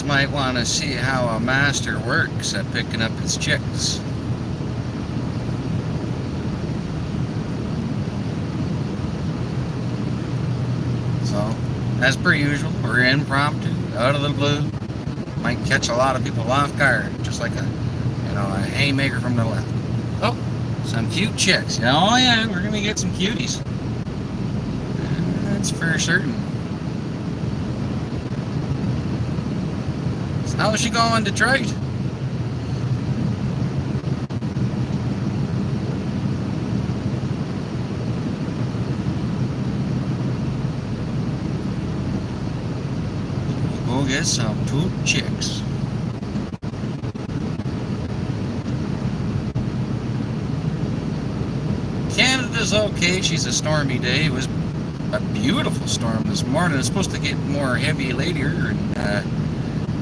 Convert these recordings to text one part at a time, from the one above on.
might want to see how a master works at picking up his chicks. So, as per usual, we're impromptu, out of the blue. Might catch a lot of people off guard, just like a haymaker from the left. Oh, some cute chicks. Oh yeah, we're gonna get some cuties. That's for certain. So how is she going, Detroit? We'll go get some two chicks. Canada's okay. She's a stormy day. It was a beautiful storm this morning. It's supposed to get more heavy later,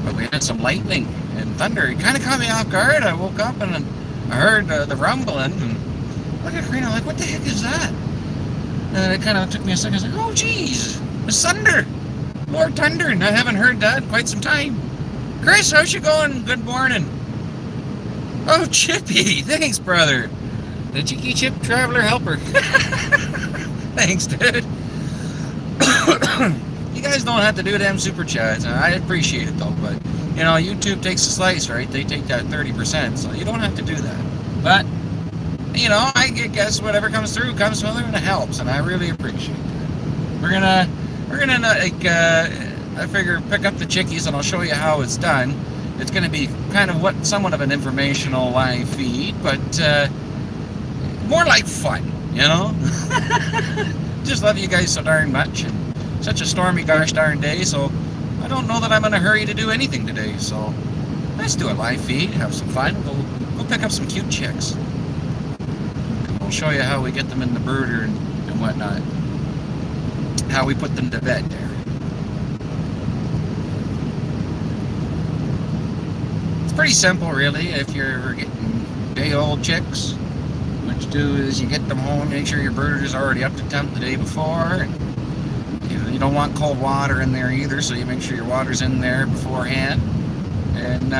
but we had some lightning and thunder. It kind of caught me off guard. I woke up and I heard the rumbling and look at Karina, like, what the heck is that? And it kind of took me a second. I was like, oh geez, it's thunder. More thunder, and I haven't heard that in quite some time. Chris, how's you going? Good morning. Oh, Chippy, thanks, brother. The Cheeky Chip Traveler Helper. Thanks, dude. You guys don't have to do them super chats. I appreciate it though, but YouTube takes a slice, right? They take that 30%, so you don't have to do that. But I guess whatever comes through and it helps, and I really appreciate that. We're gonna I figure pick up the chickies, and I'll show you how it's done. It's gonna be kind of somewhat of an informational live feed, but more like fun, Just love you guys so darn much, and such a stormy gosh darn day, so I don't know that I'm in a hurry to do anything today, so let's do a live feed, have some fun, go pick up some cute chicks. And we'll show you how we get them in the brooder and whatnot. How we put them to bed there. It's pretty simple really. If you're getting day-old chicks, what you do is you get them home, make sure your brooder is already up to temp the day before, and you don't want cold water in there either, so you make sure your water's in there beforehand. And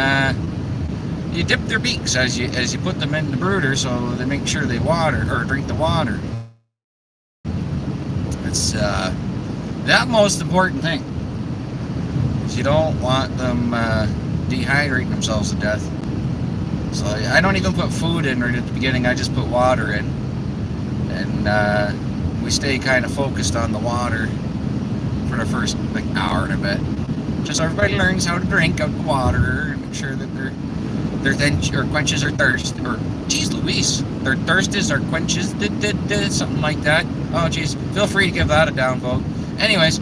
you dip their beaks as you put them in the brooder, so they make sure they drink the water. It's that most important thing, is you don't want them dehydrating themselves to death. So I don't even put food in right at the beginning. I just put water in, and we stay kind of focused on the water for the first hour and a bit. Just so everybody learns how to drink out the water and make sure that their quenches their thirst, or geez Louise, their thirst is or quenches something like that. Oh geez, feel free to give that a downvote. Anyways,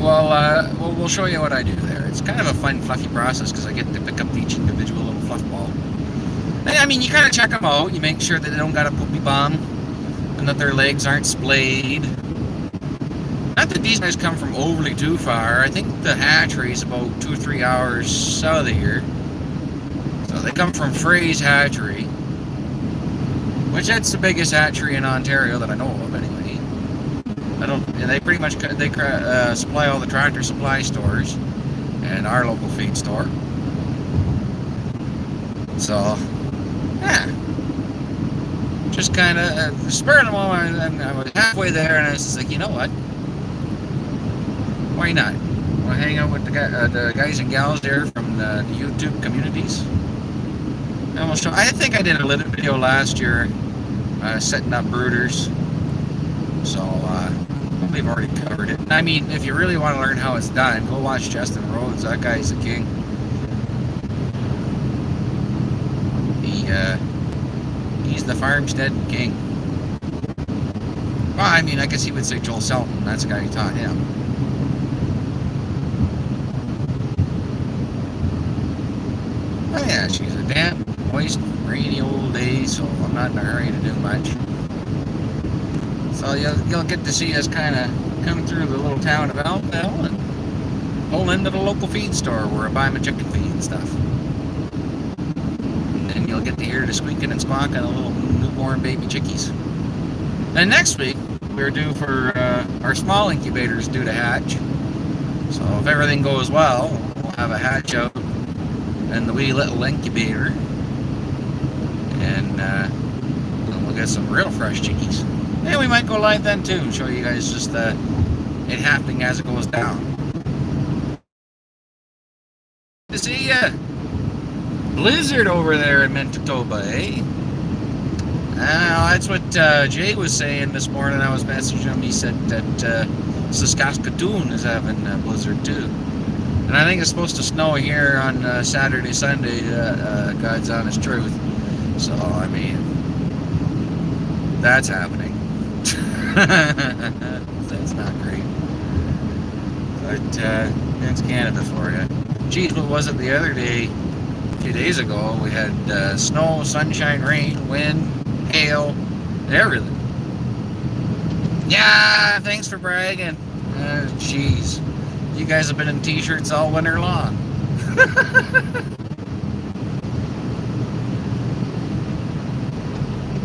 we'll show you what I do there. It's kind of a fun, fluffy process because I get to pick up each individual little fluff ball. And, I mean, you kind of check them out. You make sure that they don't got a poopy bomb and that their legs aren't splayed. Not that these guys come from overly too far. I think the hatchery is about 2 or 3 hours south of here. So they come from Frey's Hatchery, which that's the biggest hatchery in Ontario that I know of, anyway. They pretty much supply all the Tractor Supply stores and our local feed store. So, yeah, just kind of spur of the moment, and I was halfway there, and I was just like, you know what? Why not? We'll hang out with the guys and gals there from the YouTube communities. And we'll show. I think I did a little video last year setting up brooders. So, we've already covered it. I mean, if you really want to learn how it's done, go watch Justin Rhodes. That guy's the king. He's the farmstead king. Well, I mean, I guess he would say Joel Selton. That's the guy who taught him. Oh yeah, she's a damp, moist, rainy old day, so I'm not in a hurry to do much. So you'll get to see us kind of come through the little town of Elmville and pull into the local feed store where I buy my chicken feed and stuff. And then you'll get to hear the squeaking and squawking of little newborn baby chickies. And next week, we're due for our small incubators due to hatch. So if everything goes well, we'll have a hatch out in the wee little incubator, and we'll get some real fresh chickies. And we might go live then too and show you guys just it happening as it goes down. To see ya. Blizzard over there in Manitoba, eh? That's what Jay was saying this morning. I was messaging him. He said that Saskatchewan is having a blizzard too. And I think it's supposed to snow here on Saturday, Sunday, God's honest truth. So, I mean, that's happening. That's not great. But that's Canada for you. Geez, what was it the other day? A few days ago, we had snow, sunshine, rain, wind, hail, everything. Yeah, thanks for bragging. Jeez. You guys have been in t-shirts all winter long.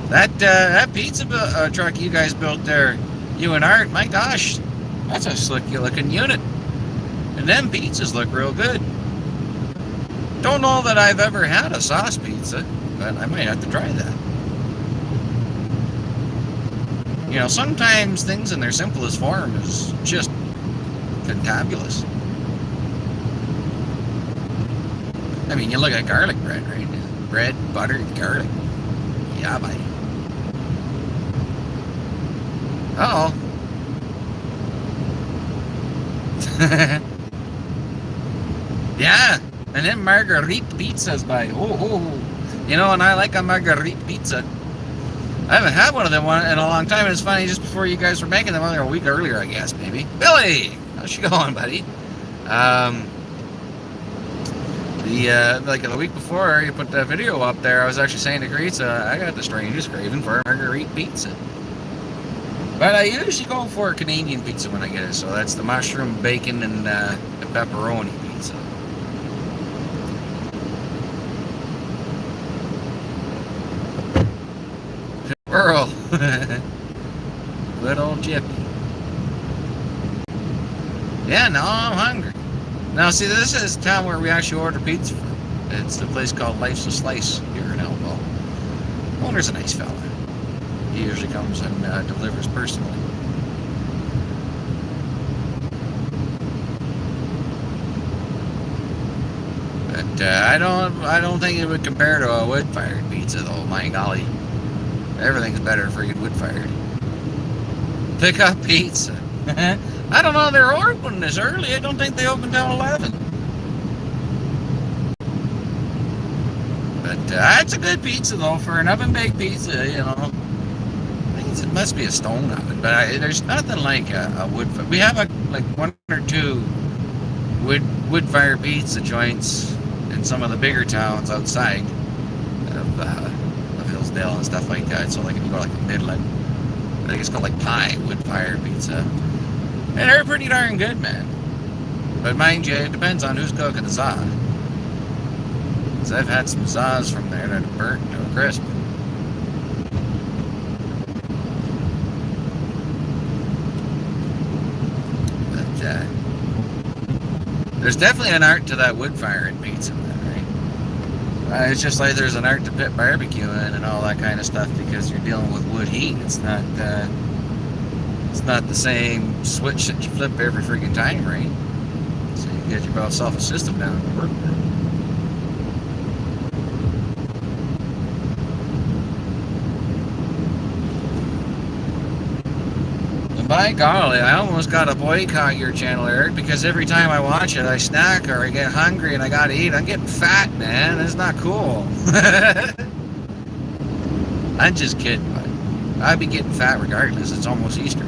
That pizza truck you guys built there, you and Art, my gosh, that's a slick looking unit. And them pizzas look real good. Don't know that I've ever had a sauce pizza, but I might have to try that. You know, sometimes things in their simplest form is just fantabulous. I mean, you look at garlic bread, right? Bread, butter, garlic. Yeah, buddy. Uh-oh. Yeah, and then marguerite pizzas by you know, and I like a marguerite pizza. I haven't had one of them in a long time, and it's funny, just before you guys were making them, a week earlier, I guess, maybe. Billy, how's she going, buddy? Like the week before you put that video up there, I was actually saying to Gretza, I got the strangest craving for a marguerite pizza. But I usually go for a Canadian pizza when I get it, so that's the mushroom, bacon, and the pepperoni pizza. Earl. Good old Jippy. Yeah, now I'm hungry. Now, see, this is the town where we actually order pizza from. It's the place called Life's a Slice here in Elbow. Owner's a nice fella. He usually comes and delivers personally. But I don't think it would compare to a wood-fired pizza, though. My golly, everything's better freaking wood-fired. Pick up pizza. I don't know, they're open this early. I don't think they open till 11. But it's a good pizza, though, for an oven-baked pizza, you know. I think it must be a stone oven, but there's nothing like a wood. We have like one or two wood-fired pizza joints in some of the bigger towns outside of Hillsdale and stuff like that. So like if you go like Midland, I think it's called like Pie wood-fired pizza. And they're pretty darn good, man. But mind you, it depends on who's cooking the za. Because I've had some zas from there that are burnt to a crisp. But there's definitely an art to that wood firing pizza, man, right? It's just like there's an art to pit barbecuing and all that kind of stuff because you're dealing with wood heat. It's not the same switch that you flip every freaking time, right? So you get yourself a system down to work with. And by golly, I almost got to boycott your channel, Eric, because every time I watch it, I snack or I get hungry and I gotta eat. I'm getting fat, man. It's not cool. I'm just kidding, but I'd be getting fat regardless. It's almost Easter.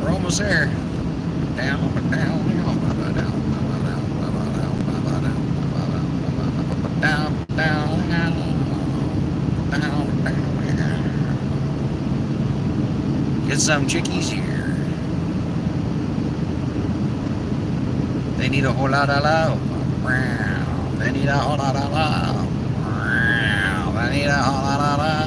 We're almost there. Get some chickies here. They need a whole lot of love. need a whole lot of love. I need a whole lot of love.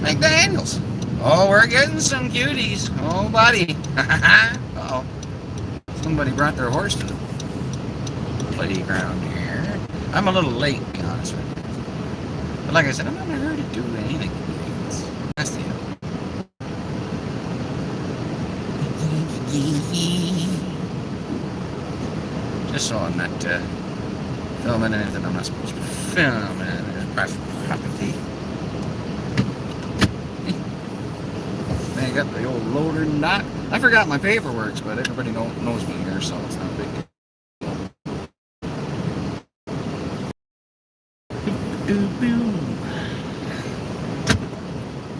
McDaniels. Oh, we're getting some cuties. Oh, buddy. Uh-oh. Somebody brought their horse to the playground here. I'm a little late, to be honest with you. But like I said, I'm not in a hurry to do anything. That's the end. Just so I'm not filming anything I'm not supposed to be filming. Property. They got the old loader knot. I forgot my paperwork, but everybody knows me here, so it's not a big deal.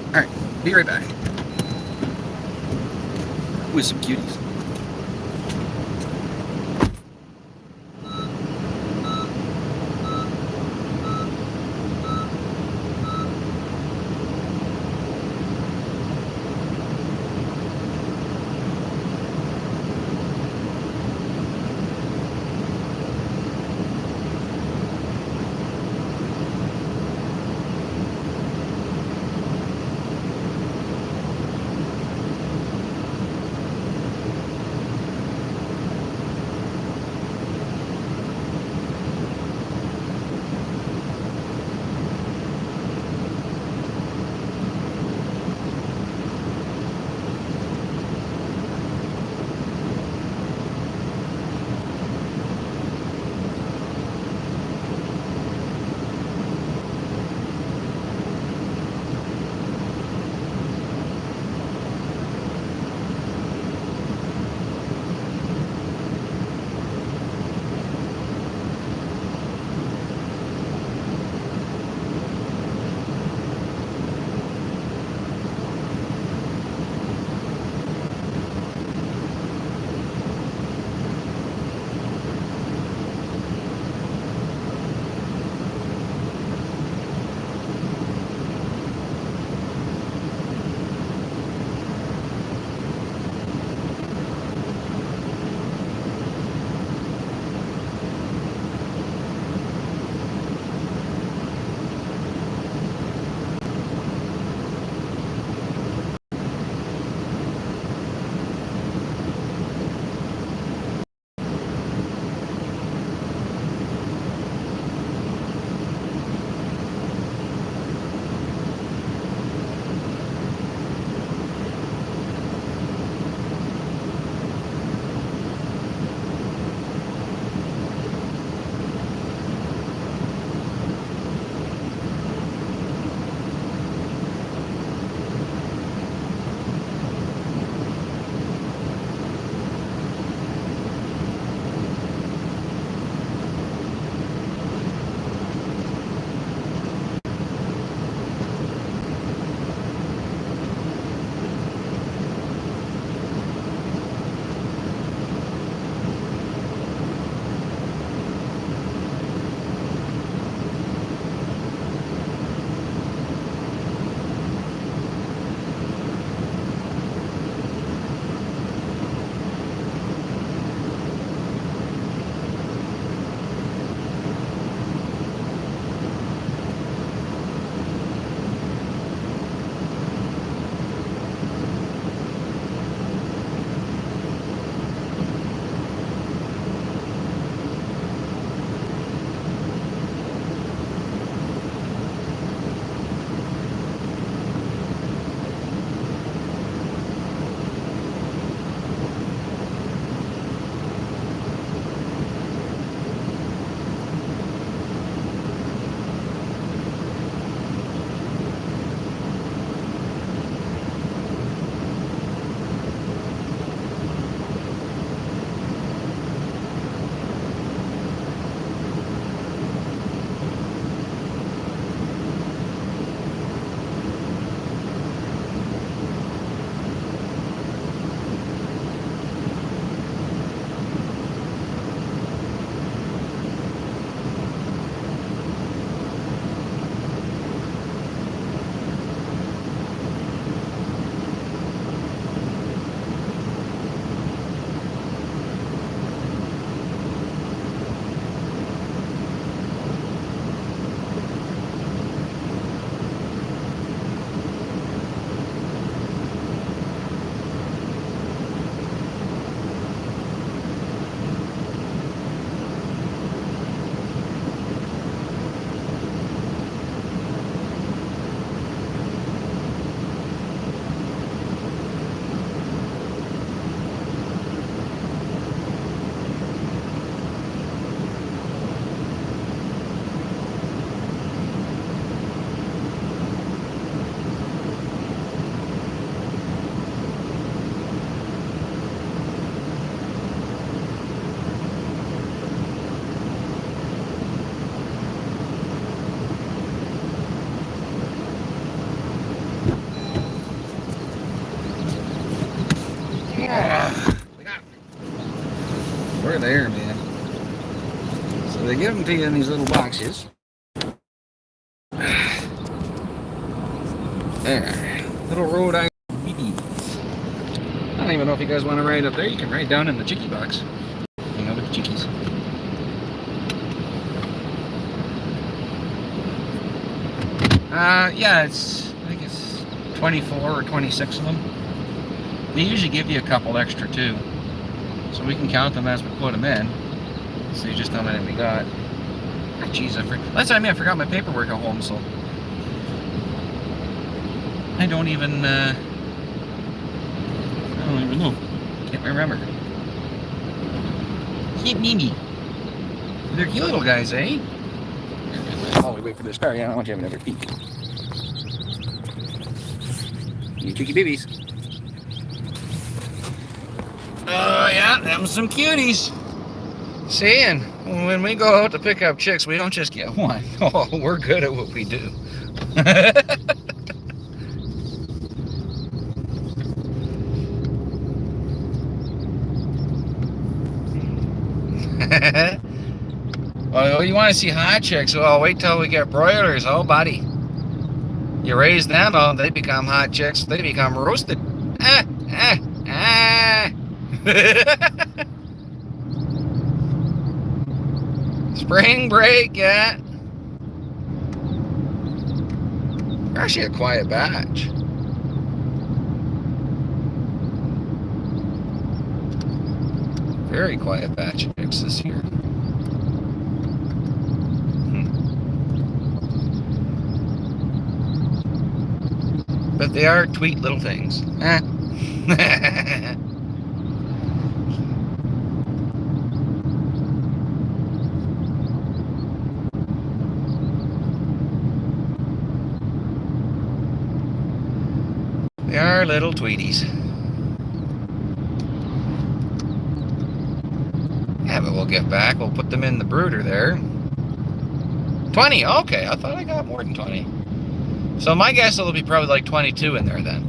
Alright, be right back. With some cuties. We're there, man. So they give them to you in these little boxes. There. Little Rhode Island BBs. I don't even know if you guys want to ride up there. You can ride down in the chickie box. Hang out with the chickies. Yeah, I think it's 24 or 26 of them. They usually give you a couple extra too. So we can count them as we put them in. So you just know how many we got. Jeez, that's what I mean, I forgot my paperwork at home, so I don't even know. Can't remember. Cute Mimi. They're cute little guys, eh? While we wait for this car, yeah, I don't want you having another peek. You cheeky babies. Oh, yeah, them some cuties. See, and when we go out to pick up chicks, we don't just get one. Oh, we're good at what we do. Well, you want to see hot chicks? Well, wait till we get broilers. Oh, buddy. You raise them, oh, they become hot chicks. They become roasted. Spring break, yeah. We're actually a quiet batch. Very quiet batch of chicks this year. But they are tweet little things. They are little tweeties. Yeah, but we'll get back. We'll put them in the brooder there. 20, okay. I thought I got more than 20. So my guess it'll be probably like 22 in there then.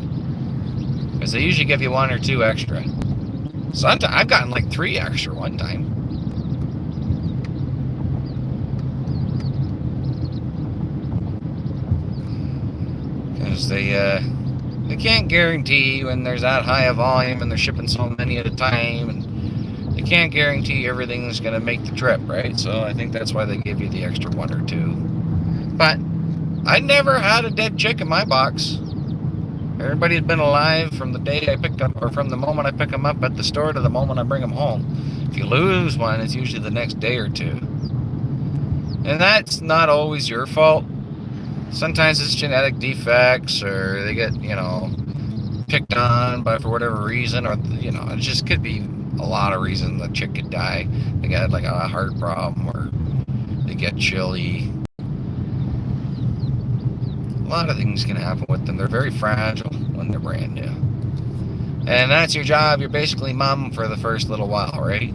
Because they usually give you 1 or 2 extra. Sometimes I've gotten like 3 extra one time. Because they can't guarantee when there's that high a volume and they're shipping so many at a time, and they can't guarantee everything's going to make the trip, right? So I think that's why they give you the extra 1 or 2. But I never had a dead chick in my box. Everybody's been alive from the day I picked up, or from the moment I pick them up at the store to the moment I bring them home. If you lose one, it's usually the next day or 2. And that's not always your fault. Sometimes it's genetic defects, or they get, picked on for whatever reason, or, it just could be a lot of reasons the chick could die. They got like a heart problem, or they get chilly. A lot of things can happen with them. They're very fragile when they're brand new. And that's your job. You're basically mom for the first little while, right?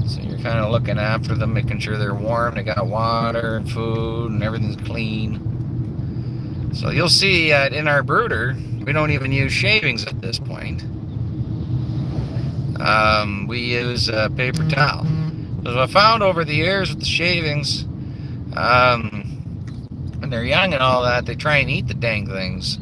So you're kind of looking after them, making sure they're warm, they got water and food, and everything's clean. So you'll see in our brooder, we don't even use shavings at this point. We use paper towel. Because what I found over the years with the shavings, when they're young and all that, they try and eat the dang things.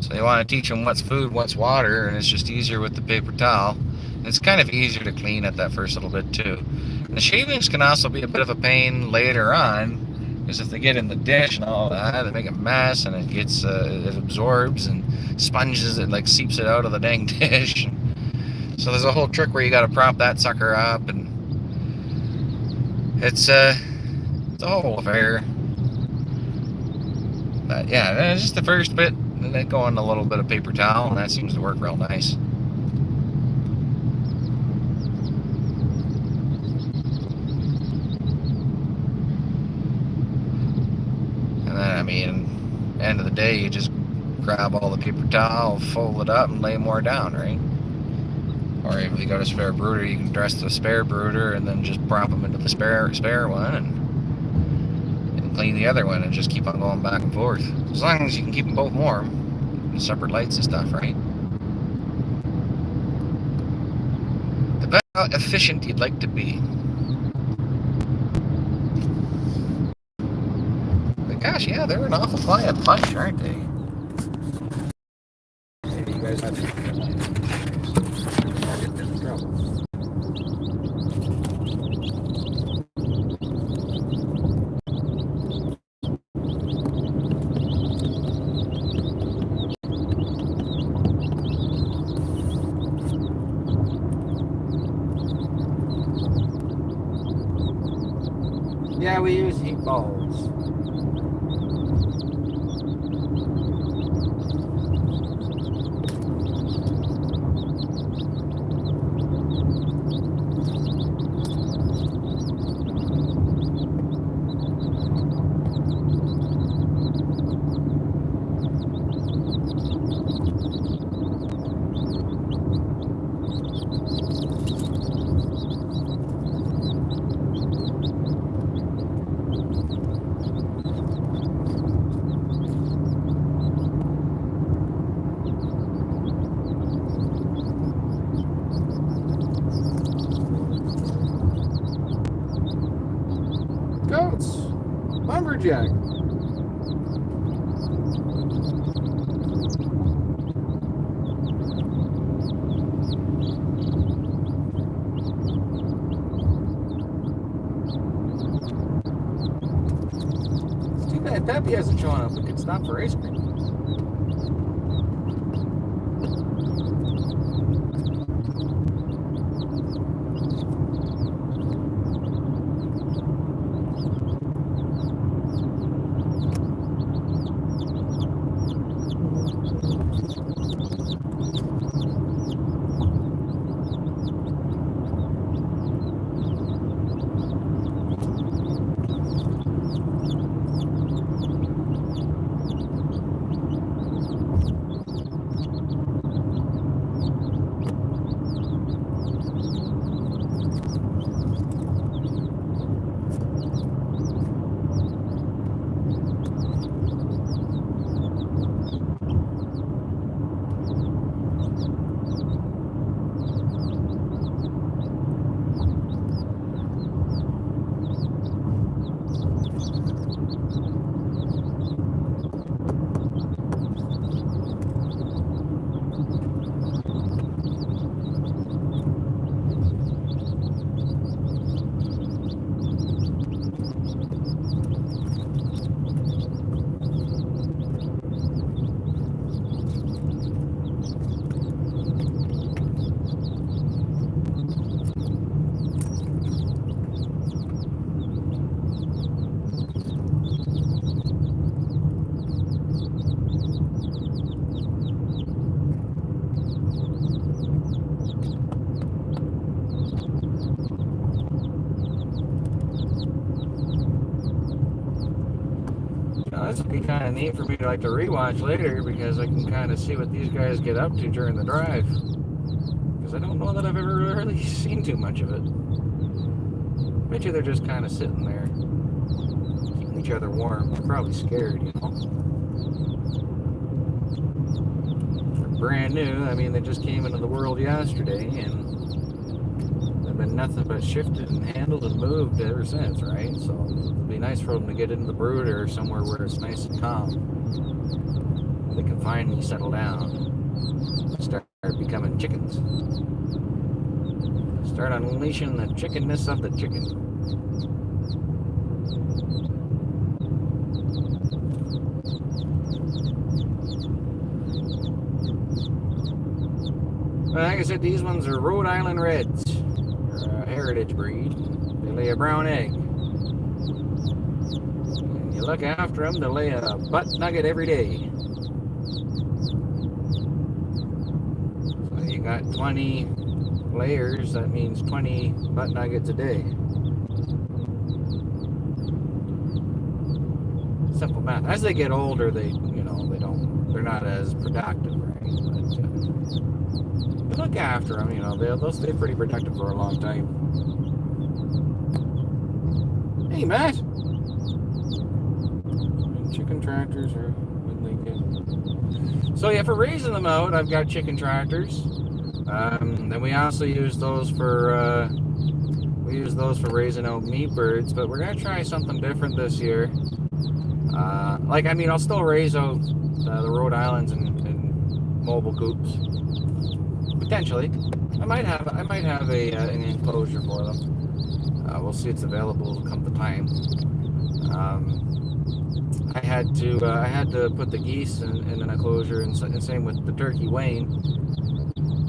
So you want to teach them what's food, what's water, and it's just easier with the paper towel. And it's kind of easier to clean at that first little bit too. And the shavings can also be a bit of a pain later on, because if they get in the dish and all that, they make a mess, and it gets it absorbs and sponges it, like seeps it out of the dang dish. So there's a whole trick where you got to prop that sucker up, and it's a whole affair. But yeah, it's just the first bit, and then go on a little bit of paper towel, and that seems to work real nice. And then, I mean, end of the day, you just grab all the paper towel, fold it up, and lay more down, right? Or if you got a spare brooder, you can dress the spare brooder and then just prop them into the spare one, and clean the other one, and just keep on going back and forth. As long as you can keep them both warm, separate lights and stuff, right? how efficient you'd like to be. But gosh, yeah, they're an awful quiet bunch, aren't they? Maybe you guys have getting in trouble. Yeah, we use heat bulbs. Goats! Lumberjack! It's too bad Peppy hasn't shown up. We could stop for ice cream. This would be kind of neat for me to like to rewatch later because I can kind of see what these guys get up to during the drive. Because I don't know that I've ever really seen too much of it. Bet you they're just kind of sitting there, keeping each other warm. They're probably scared, you know. They're brand new. I mean, they just came into the world yesterday and they've been nothing but shifted and handled and moved ever since, right? So it'll be nice for them to get into the brooder somewhere where it's nice and calm. They can finally settle down and start becoming chickens. Start unleashing the chickenness of the chicken. Well, like I said, these ones are Rhode Island Reds. They're a heritage breed. They lay a brown egg. And you look after them, they'll lay a butt nugget every day. So you got 20 layers, that means 20 butt nuggets a day. Simple math. As they get older, they're not as productive, right? But look after them, they'll stay pretty productive for a long time. Hey, Matt. Chicken tractors are really good. So yeah, for raising them out, I've got chicken tractors. Then we also use those for raising out meat birds, but we're gonna try something different this year. I'll still raise out the Rhode Islands and mobile coops potentially. I might have an enclosure for them. We'll see it's available come the time. I had to put the geese in an enclosure, and same with the turkey Wayne,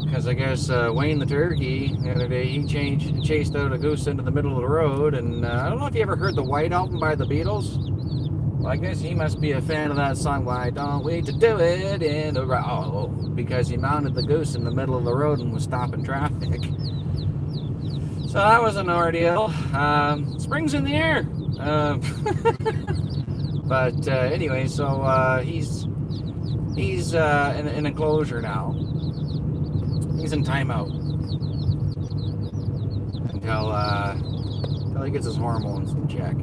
because I guess Wayne the turkey the other day he chased out a goose into the middle of the road, and I don't know if you ever heard the White Album by the Beatles. Well, I guess he must be a fan of that song. Why don't we to do it in the road? Because he mounted the goose in the middle of the road and was stopping traffic. So that was an ordeal. Spring's in the air. But anyway, so he's in an enclosure now. He's in timeout until he gets his hormones in check.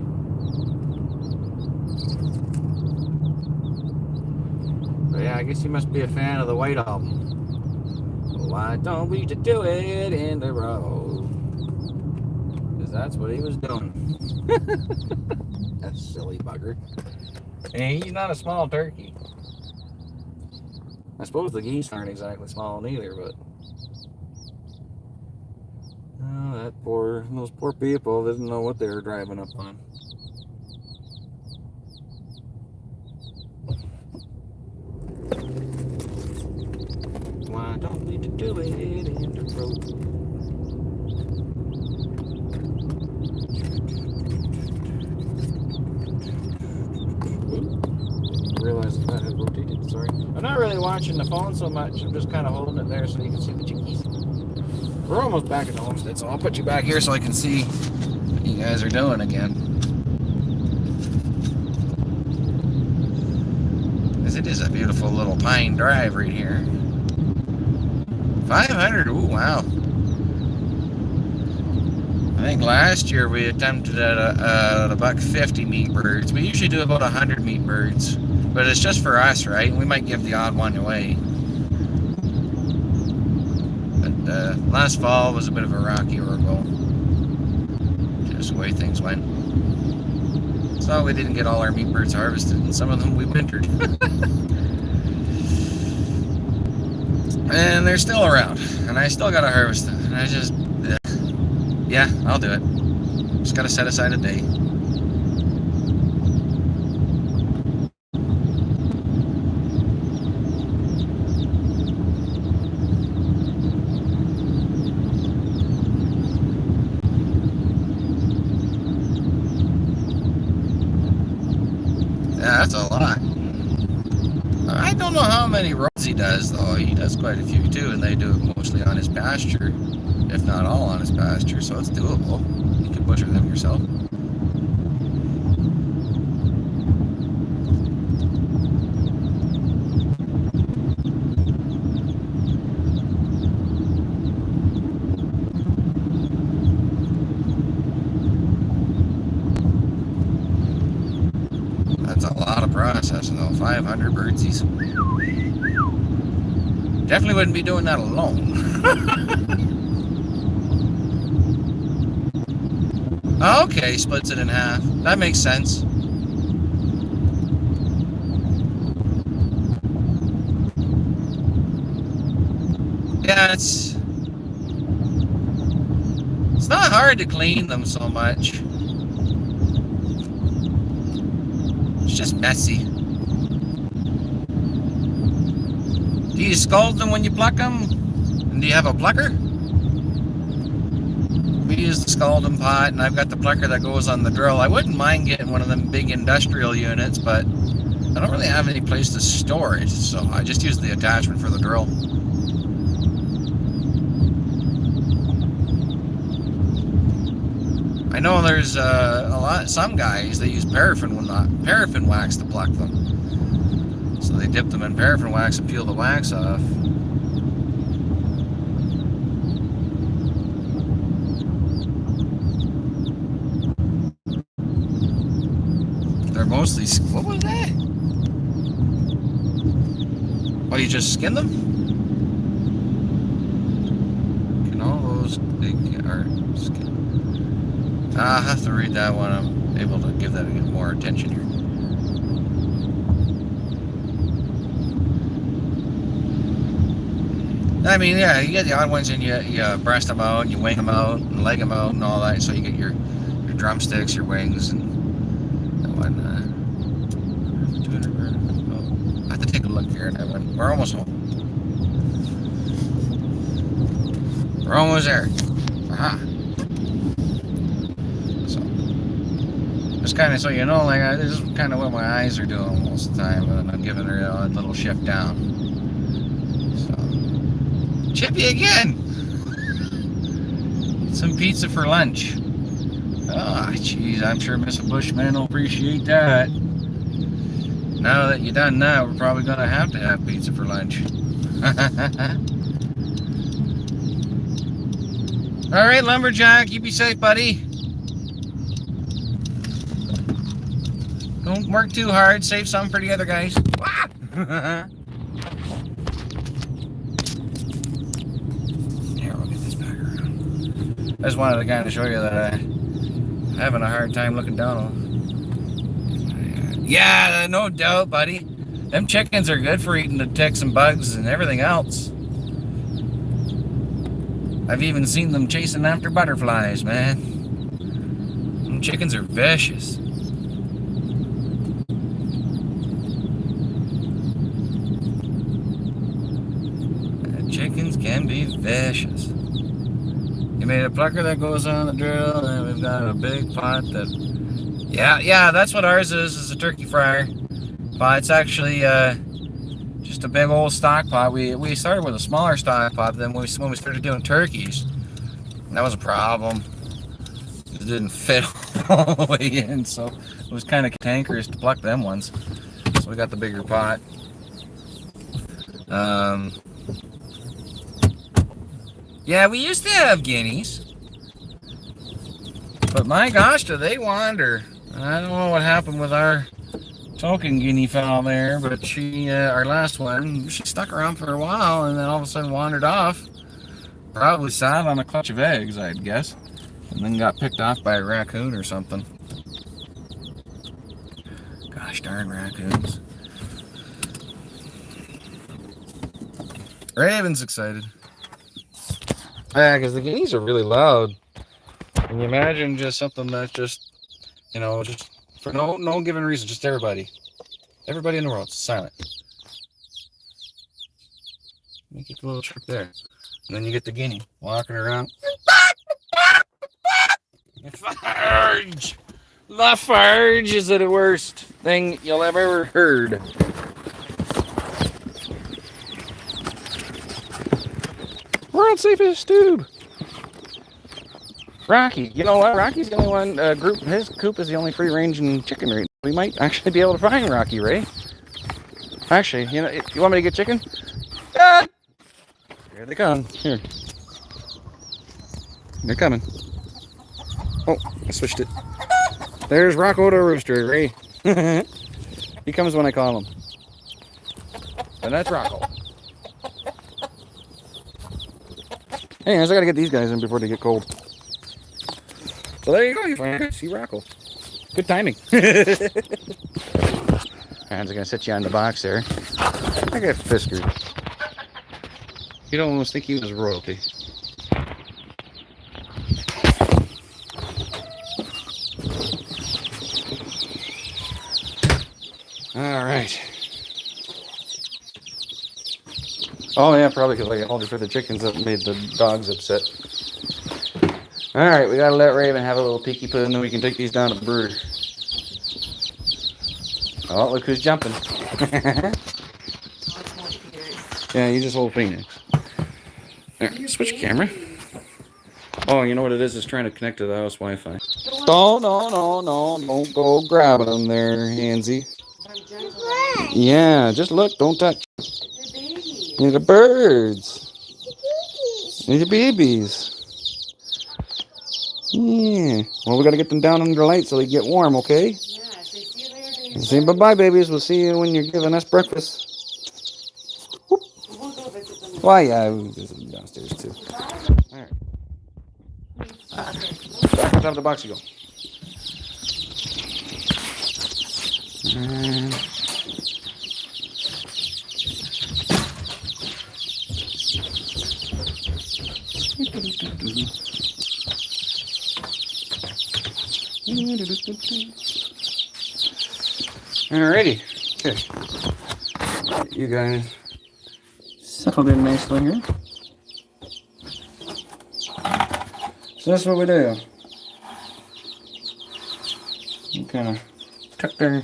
But yeah, I guess he must be a fan of the White Album. Why don't we just do it in the road? Because that's what he was doing. That silly bugger. And he's not a small turkey. I suppose the geese aren't exactly small either, but those poor people didn't know what they were driving up on. Why don't we do it in the road? I realized that had rotated, sorry. I'm not really watching the phone so much, I'm just kind of holding it there so you can see the chickies. We're almost back at the homestead, so I'll put you back here so I can see what you guys are doing again. Because it is a beautiful little pine drive right here. 500, ooh, wow. I think last year we attempted at a $150 meat birds. We usually do about 100 meat birds, but it's just for us, right? We might give the odd one away. But last fall was a bit of a rocky road, just the way things went. So we didn't get all our meat birds harvested, and some of them we wintered. And they're still around, and I still gotta harvest them. And I just, yeah, I'll do it. Just gotta set aside a day. Yeah, that's a lot. I don't know how many roads he does, though. He does quite a few, too, and they do it mostly on his pasture, if not all on his pasture, so it's doable. You can butcher them yourself. That's a lot of processing, though. 500 birdsies. Definitely wouldn't be doing that alone. Okay, splits it in half. That makes sense. Yeah, it's not hard to clean them so much. It's just messy. Do you scald them when you pluck them? And do you have a plucker? We use the scalding pot, and I've got the plucker that goes on the drill. I wouldn't mind getting one of them big industrial units, but I don't really have any place to store it, so I just use the attachment for the drill. I know there's some guys that use paraffin wax to pluck them. So they dip them in paraffin wax and peel the wax off. They're mostly, what was that? Oh, you just skin them? those big, or I'll have to read that one. I'm able to give that a bit more attention here. I mean, yeah, you get the odd ones and you breast them out, and you wing them out, and leg them out, and all that. So you get your drumsticks, your wings, and whatnot. 200. Oh, I have to take a look here at that one. We're almost home. We're almost there. Aha. So, just kind of so you know, like this is kind of what my eyes are doing most of the time, and I'm giving her a little shift down. Chippy again! Some pizza for lunch. Oh, jeez, I'm sure Mr. Bushman will appreciate that. Now that you've done that, we're probably going to have pizza for lunch. Alright, Lumberjack, you be safe, buddy. Don't work too hard, save some for the other guys. I just wanted to kind of show you that I'm having a hard time looking down. Yeah, no doubt, buddy. Them chickens are good for eating the ticks and bugs and everything else. I've even seen them chasing after butterflies, man. Them chickens are vicious. Chickens can be vicious. You made a plucker that goes on the drill, and we've got a big pot that... Yeah, that's what ours is a turkey fryer pot. It's actually just a big old stock pot. We started with a smaller stock pot, then when we started doing turkeys, that was a problem. It didn't fit all the way in, so it was kind of cantankerous to pluck them ones. So we got the bigger pot. Yeah, we used to have guineas, but my gosh, do they wander. I don't know what happened with our token guinea fowl there, but she, our last one, she stuck around for a while and then all of a sudden wandered off. Probably sat on a clutch of eggs, I'd guess, and then got picked off by a raccoon or something. Gosh darn raccoons. Raven's excited. Yeah, because the guineas are really loud. Can you imagine just something that's just, you know, just for no given reason, just everybody in the world, it's silent. You get the little trick there. And then you get the guinea walking around. Lafarge! Lafarge is the worst thing you'll have ever heard. World's safest tube. Rocky. You know what? Rocky's the only one, his coop is the only free-ranging chicken right now. We might actually be able to find Rocky, Ray. Actually, you know, you want me to get chicken? Ah! Here they come. Here. They're coming. Oh, I switched it. There's Rocco the rooster, Ray. He comes when I call him. And that's Rocco. Anyways, I gotta get these guys in before they get cold. So there you go, you finally see Rocco. Good timing. Hands are gonna set you on the box there. I got Fisker. You'd almost think he was royalty. Alright. Oh yeah, probably because I hold it for the chickens that made the dogs upset. Alright, we gotta let Raven have a little peeky poo and then we can take these down to the brooder. Oh, look who's jumping. Yeah, you just hold Phoenix. There, switch camera. Oh, you know what it is? It's trying to connect to the house Wi-Fi. No, don't go grabbing them there, Hansy. Yeah, just look, don't touch. They're the birds. They're the babies. Yeah. Well, we got to get them down under the light so they get warm, okay? Yeah, see you later. Say bye-bye, babies. We'll see you when you're giving us breakfast. Whoop. Why, yeah, we'll visit downstairs, too. All right. Back on top of the box you go. Alrighty. Okay. You guys settled in nicely here. So that's what we do. You kind of tuck their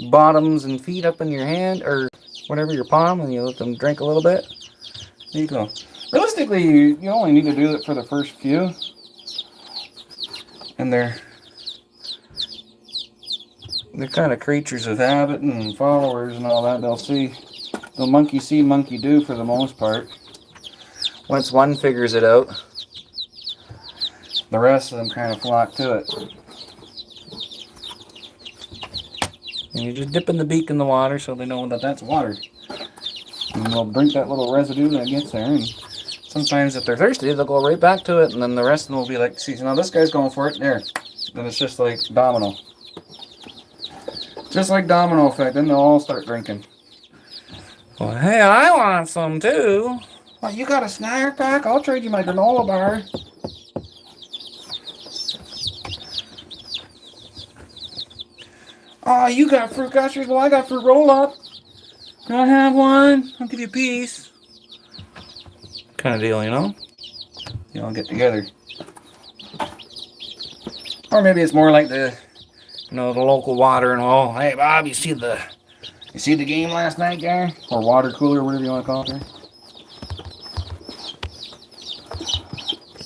bottoms and feet up in your hand or whatever, your palm, and you let them drink a little bit. There you go. Realistically, you only need to do it for the first few. And they're kind of creatures of habit and followers and all that. They'll monkey see, monkey do for the most part. Once one figures it out, the rest of them kind of flock to it. And you're just dipping the beak in the water so they know that that's water. And they'll drink that little residue that gets there. And sometimes if they're thirsty, they'll go right back to it. And then the rest of them will be like, see, now this guy's going for it. There. Then it's just like domino. Just like domino effect. Then they'll all start drinking. Well, hey, I want some too. Well, you got a snack pack? I'll trade you my granola bar. Oh, you got fruit gushers? Well, I got fruit roll-up. Can I have one? I'll give you a piece. Kind of deal, you know? You all get together. Or maybe it's more like the local water and all. Hey, Bob, you see the game last night, guy? Or water cooler, whatever you want to call it there.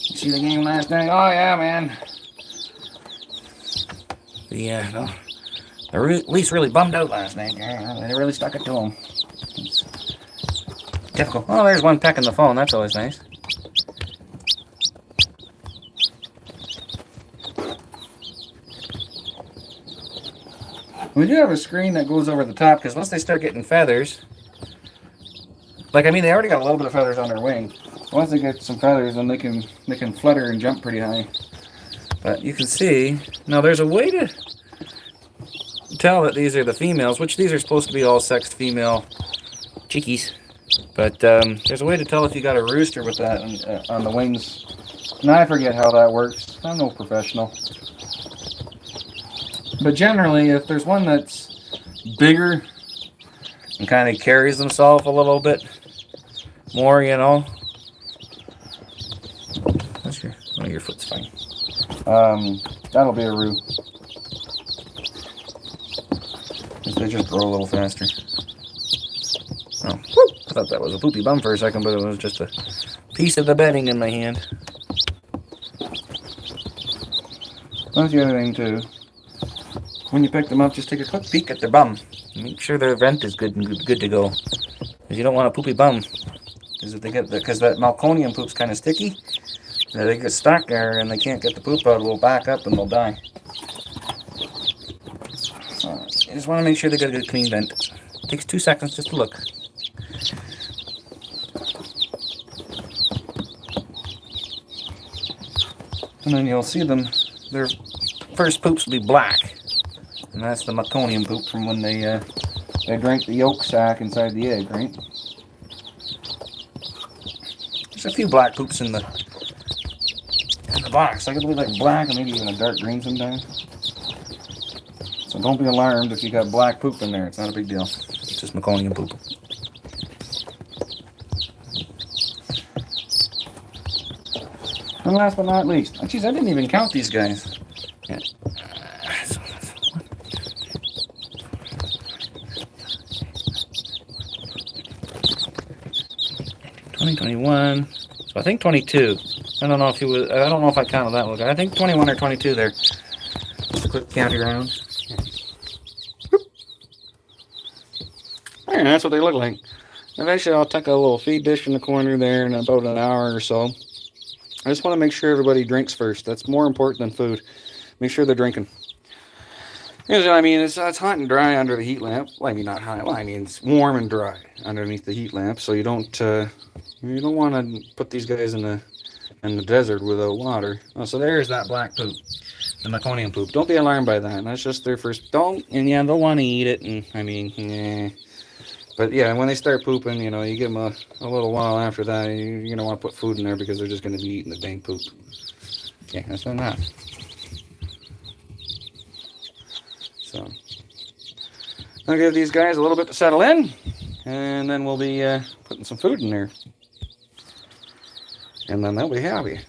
You see the game last night? Oh, yeah, man. Yeah, no. They're at least really bummed out last night. They really stuck it to them. It's difficult. Oh, there's one pecking the phone. That's always nice. We do have a screen that goes over the top because once they start getting feathers, they already got a little bit of feathers on their wing. Once they get some feathers, then they can flutter and jump pretty high. But you can see now there's a way to tell that these are the females, which these are supposed to be all sexed female chickies. But there's a way to tell if you got a rooster with that on the wings. And I forget how that works. I'm no professional. But generally, if there's one that's bigger and kind of carries themselves a little bit more, your foot's fine. That'll be a roo. They just grow a little faster. Oh, whoop. I thought that was a poopy bum for a second, but it was just a piece of the bedding in my hand. That's the other thing too. When you pick them up, just take a quick peek at their bum. Make sure their vent is good to go. Because you don't want a poopy bum. Because that Malconium poop's kind of sticky. They get stuck there and they can't get the poop out. It'll back up and they'll die. You just want to make sure they got a good clean vent. It takes 2 seconds just to look. And then you'll see them, their first poops will be black. And that's the meconium poop from when they drank the yolk sac inside the egg, right? There's a few black poops in the box. Like it'll be like black and maybe even a dark green sometimes. So don't be alarmed if you got black poop in there. It's not a big deal. It's just meconium poop. And last but not least, oh, geez, I didn't even count these guys. Yeah. 2021. So I think 22. I don't know if he was. I don't know if I counted that one. I think 21 or 22 there. Just a quick count around. And that's what they look like. Eventually, I'll tuck a little feed dish in the corner there in about an hour or so. I just want to make sure everybody drinks first. That's more important than food. Make sure they're drinking. Because, I mean, it's hot and dry under the heat lamp. Well, I mean, not hot. Well, I mean, it's warm and dry underneath the heat lamp. So you don't want to put these guys in in the desert without water. Oh, so there's that black poop, the meconium poop. Don't be alarmed by that. That's just their first. Don't, and yeah, they'll want to eat it, and I mean, yeah. But yeah, when they start pooping, you know, you give them a little while after that, you're gonna want to put food in there because they're just gonna be eating the dang poop. Yeah, that's what that. So I'll give these guys a little bit to settle in, and then we'll be putting some food in there, and then they'll be happy.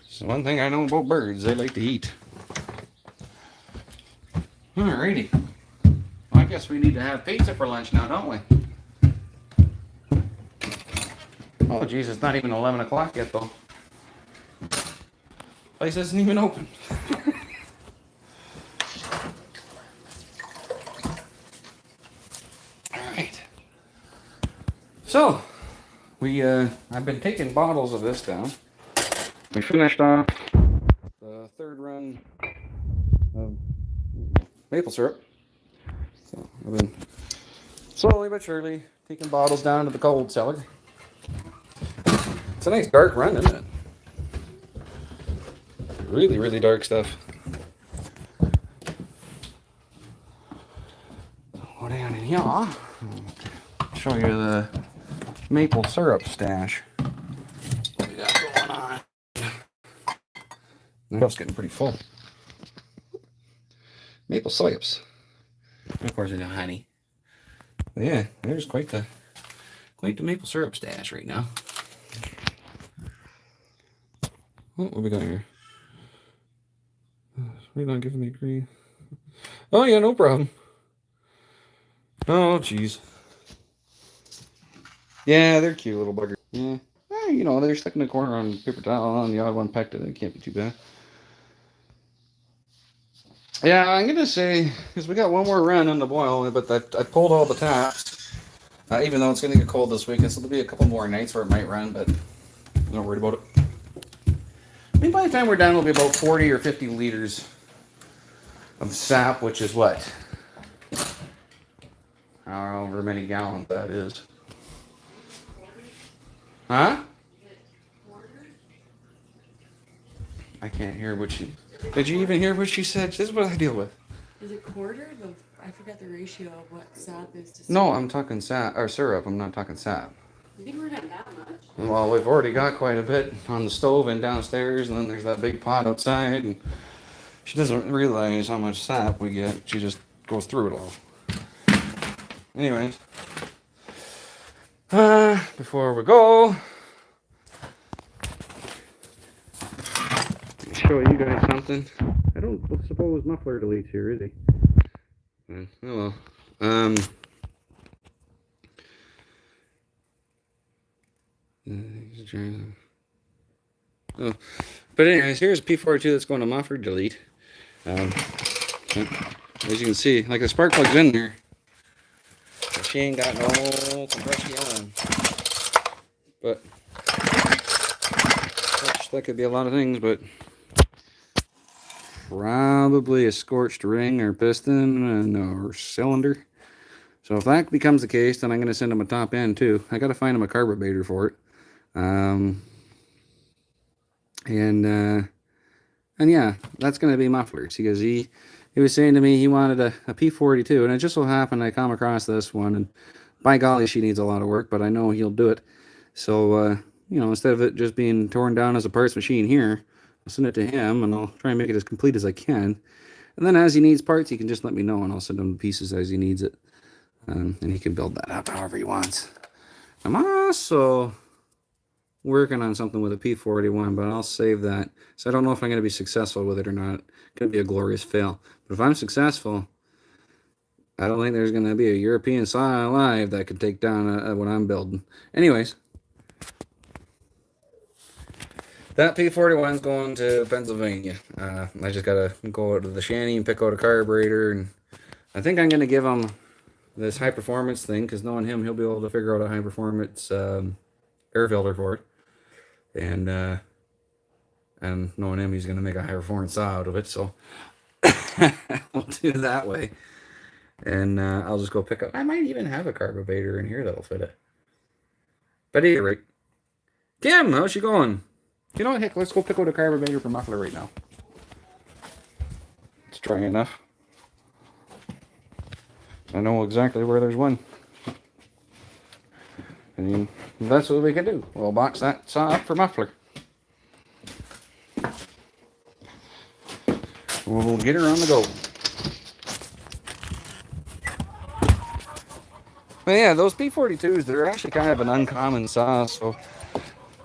So one thing I know about birds, they like to eat. Alrighty. Well, I guess we need to have pizza for lunch now, don't we? Oh, geez, it's not even 11 o'clock yet, though. Place isn't even open. Alright. So, I've been taking bottles of this down. We finished off the third run of maple syrup. So, I've been slowly but surely taking bottles down to the cold cellar. It's a nice dark run, isn't it? Really, really dark stuff. Go down in here. Show you the maple syrup stash. What we got going on? The house getting pretty full. Maple syrups. And of course, there's honey. But yeah, there's quite the maple syrup stash right now. Oh, what we got here? Are you not giving me green? Oh yeah, no problem. Oh jeez. Yeah, they're cute little buggers. Yeah. You know, they're stuck in the corner on paper towel on the odd one pecked it. It can't be too bad. Yeah, I'm gonna say because we got one more run on the boil, but I pulled all the taps. Even though it's gonna get cold this weekend, so there'll be a couple more nights where it might run, but I'm not worried about it. I mean, by the time we're done, it'll be about 40 or 50 liters of sap, which is what? However many gallons that is. Huh? I can't hear what she... Did you even hear what she said? This is what I deal with. Is it quarter? I forgot the ratio of what sap is to syrup. No, I'm talking sap, or syrup. I'm not talking sap. You think we're getting that much? Well, we've already got quite a bit on the stove and downstairs, and then there's that big pot outside, and she doesn't realize how much sap we get. She just goes through it all. Anyways, before we go, show you guys something. I don't suppose Muffler deletes here, is he? Oh well. Oh, but anyways, here's a P42 that's going to Muffler delete. As you can see, like the spark plug's in there, but she ain't got no compression on. But that could be a lot of things, but probably a scorched ring or piston or cylinder. So if that becomes the case, then I'm going to send him a top end too. I got to find him a carburetor for it. And yeah, that's going to be mufflers because he was saying to me he wanted a P42, and it just so happened I come across this one, and by golly, she needs a lot of work, but I know he'll do it. So, you know, instead of it just being torn down as a parts machine here, I'll send it to him, and I'll try and make it as complete as I can. And then as he needs parts, he can just let me know, and I'll send him the pieces as he needs it. And he can build that up however he wants. I'm also working on something with a P41, but I'll save that. So I don't know if I'm going to be successful with it or not. It could be a glorious fail. But if I'm successful, I don't think there's going to be a European saw alive that could take down what I'm building. Anyways, that P41 is going to Pennsylvania. I just got to go out to the shanty and pick out a carburetor. And I think I'm going to give him this high performance thing, because knowing him, he'll be able to figure out a high performance air filter for it. And knowing him, he's going to make a high performance saw out of it. So I'll do it that way. And I'll just go pick up. I might even have a carburetor in here that'll fit it. But at any rate, Kim, how's she going? You know what? Heck, let's go pick out a carburetor for muffler right now. Let's try enough. I know exactly where there's one. And that's what we can do. We'll box that saw up for muffler. We'll get her on the go. But yeah, those P42s, they're actually kind of an uncommon saw, so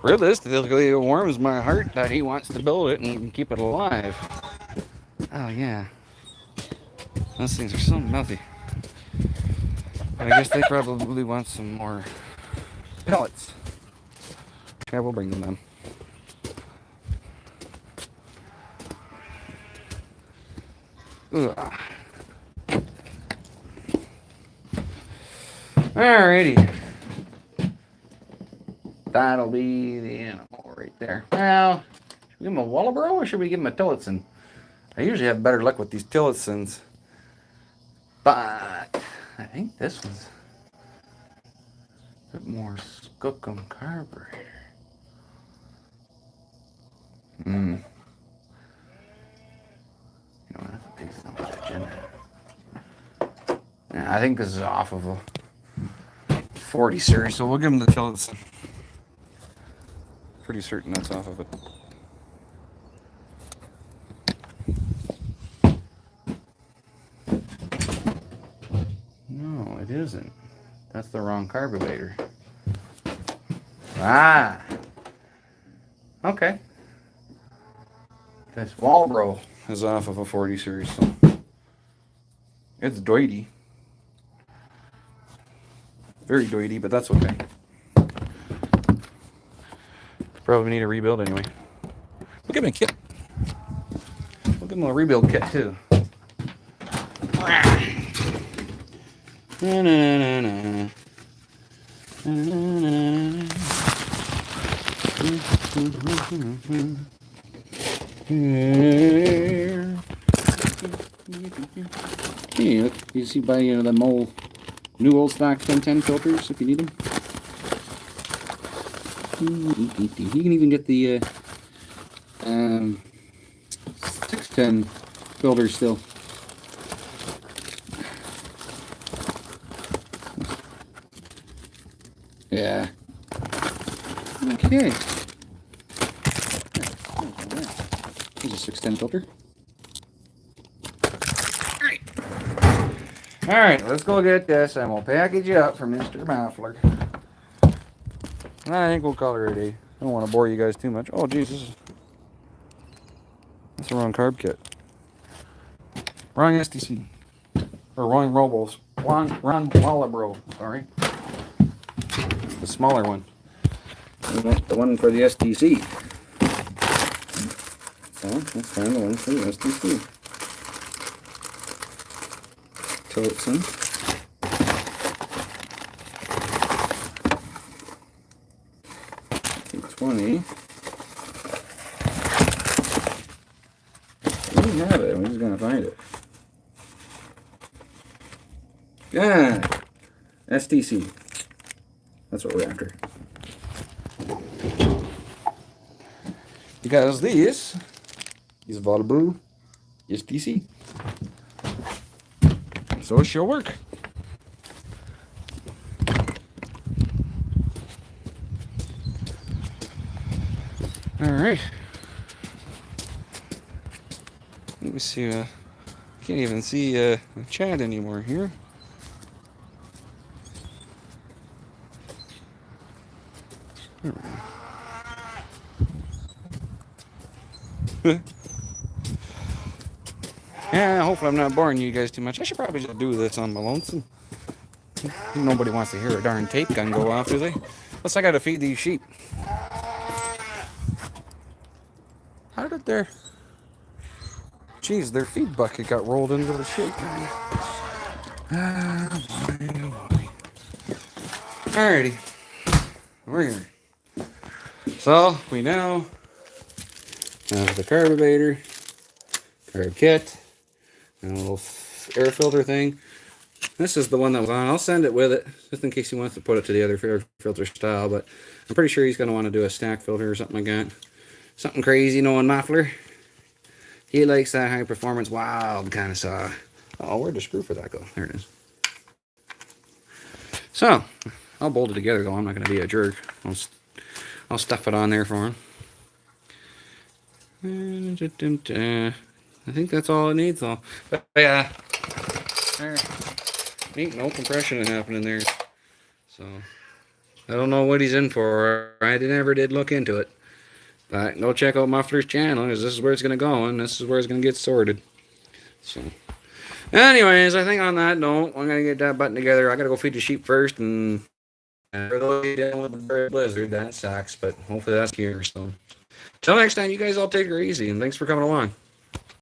realistically, it warms my heart that he wants to build it and keep it alive. Oh yeah. Those things are so mouthy. I guess they probably want some more pellets. Yeah, we'll bring them then. Ugh. Alrighty. That'll be the animal right there. Now, should we give him a Wallabro or should we give him a Tillotson? I usually have better luck with these Tillotsons. But I think this one's a bit more skookum carburetor. You know, that's a big son of a bitch. Yeah, I think this is off of a 40 series, so we'll give him the Tillotson. Pretty certain that's off of it. No, it isn't. That's the wrong carburetor. Ah. Okay. This Walbro is off of a 40 series, so it's doity. Very doity, but that's okay. Probably need a rebuild anyway. We'll give him a kit. We'll give him a rebuild kit too. Na, na, na, na. Hey, look, you see by them old, new old stock 1010 filters if you need them. You can even get the 610 filters still. Yeah. Okay. Here's a 610 filter. Alright, let's go get this and we'll package it up for Mr. Muffler. I think we'll call it a day. I don't want to bore you guys too much. Oh, Jesus. That's the wrong carb kit. Wrong STC. Or wrong Robles. Wrong Wallabro. Sorry. The smaller one. The one for the STC. So, let's find the one for the STC. Tillotson. T20. We have it. We're just gonna find it. Yeah, STC. That's what we're after. Because this is Volvo STC. So it should work. Alright. Let me see, can't even see the chat anymore here. Yeah, hopefully I'm not boring you guys too much. I should probably just do this on my lonesome. Nobody wants to hear a darn tape gun go off, do they? Plus, I gotta feed these sheep. How did their... Jeez, their feed bucket got rolled into the shit. Alrighty. We're here. So, we now have the carburetor, carb kit, and a little air filter thing. This is the one that was on. I'll send it with it, just in case he wants to put it to the other filter style. But I'm pretty sure he's going to want to do a stack filter or something like that. Something crazy, knowing Muffler. He likes that high performance wild kind of saw. Oh, where'd the screw for that go? There it is. So, I'll bolt it together though. I'm not going to be a jerk. I'll stuff it on there for him. I think that's all it needs though. But yeah, there ain't no compression happening there. So, I don't know what he's in for. I never did look into it. But go check out Muffler's channel, because this is where it's going to go, and this is where it's going to get sorted. So, anyways, I think on that note, I'm going to get that button together. I got to go feed the sheep first, and for those dealing with the blizzard, that sucks, but hopefully that's here. So, till next time, you guys all take her easy, and thanks for coming along.